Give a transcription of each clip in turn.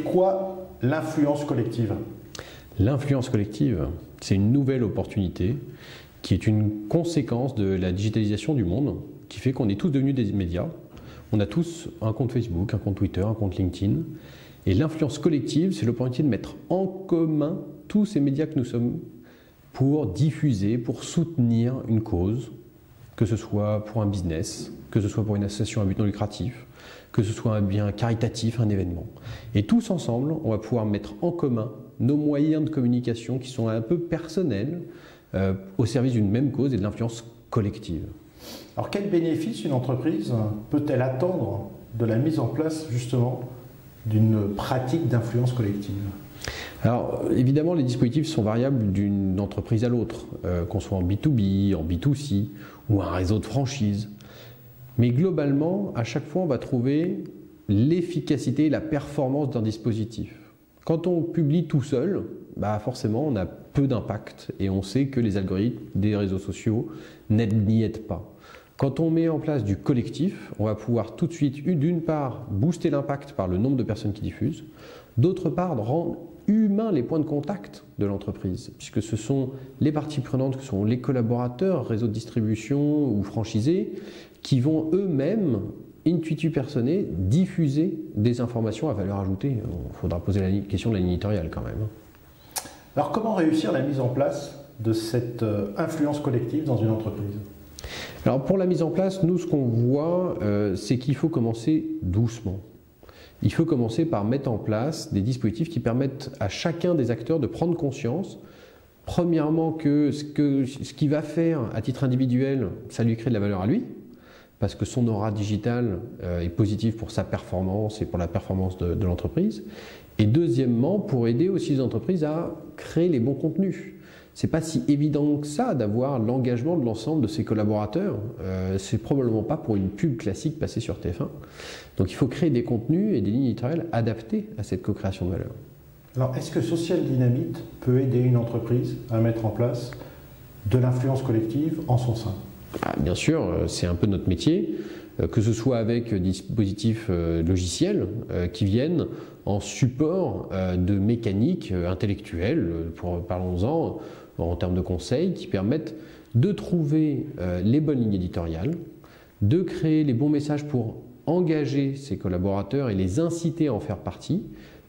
quoi l'influence collective? L'influence collective, c'est une nouvelle opportunité qui est une conséquence de la digitalisation du monde, qui fait qu'on est tous devenus des médias. On a tous un compte Facebook, un compte Twitter, un compte LinkedIn. Et l'influence collective, c'est l'opportunité de mettre en commun tous ces médias que nous sommes pour diffuser, pour soutenir une cause, que ce soit pour un business, que ce soit pour une association à but non lucratif, que ce soit un bien caritatif, un événement. Et tous ensemble, on va pouvoir mettre en commun nos moyens de communication qui sont un peu personnels au service d'une même cause et de l'influence collective. Alors quel bénéfice une entreprise peut-elle attendre de la mise en place justement d'une pratique d'influence collective? Alors évidemment les dispositifs sont variables d'une entreprise à l'autre, qu'on soit en B2B, en B2C ou un réseau de franchise. Mais globalement, à chaque fois on va trouver l'efficacité et la performance d'un dispositif. Quand on publie tout seul, forcément on a peu d'impact et on sait que les algorithmes des réseaux sociaux n'y aident pas. Quand on met en place du collectif, on va pouvoir tout de suite, d'une part, booster l'impact par le nombre de personnes qui diffusent, d'autre part, rendre humains les points de contact de l'entreprise, puisque ce sont les parties prenantes, que sont les collaborateurs, réseaux de distribution ou franchisés, qui vont eux-mêmes, intuitu personae, diffuser des informations à valeur ajoutée. Il faudra poser la question de la ligne éditoriale quand même. Alors comment réussir la mise en place de cette influence collective dans une entreprise? Alors pour la mise en place, nous ce qu'on voit, c'est qu'il faut commencer doucement. Il faut commencer par mettre en place des dispositifs qui permettent à chacun des acteurs de prendre conscience, premièrement que ce qu'il va faire à titre individuel, ça lui crée de la valeur à lui, parce que son aura digital est positif pour sa performance et pour la performance de l'entreprise. Et deuxièmement, pour aider aussi les entreprises à créer les bons contenus. C'est pas si évident que ça d'avoir l'engagement de l'ensemble de ses collaborateurs. C'est probablement pas pour une pub classique passée sur TF1. Donc il faut créer des contenus et des lignes éditoriales adaptées à cette co-création de valeur. Alors est-ce que Social Dynamite peut aider une entreprise à mettre en place de l'influence collective en son sein? Bien sûr, c'est un peu notre métier, que ce soit avec des dispositifs logiciels qui viennent en support de mécaniques intellectuelles, parlons-en en termes de conseils, qui permettent de trouver les bonnes lignes éditoriales, de créer les bons messages pour engager ses collaborateurs et les inciter à en faire partie,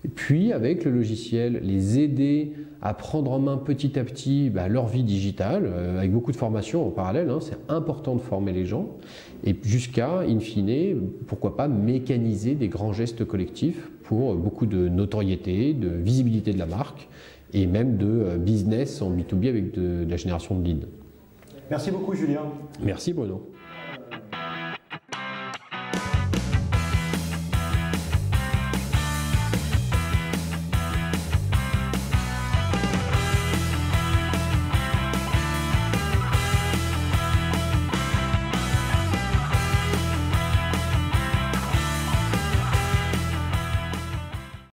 et puis avec le logiciel, les aider à prendre en main petit à petit leur vie digitale, avec beaucoup de formation en parallèle, c'est important de former les gens, et jusqu'à, in fine, pourquoi pas mécaniser des grands gestes collectifs pour beaucoup de notoriété, de visibilité de la marque, et même de business en B2B avec de la génération de leads. Merci beaucoup Julien. Merci Bruno.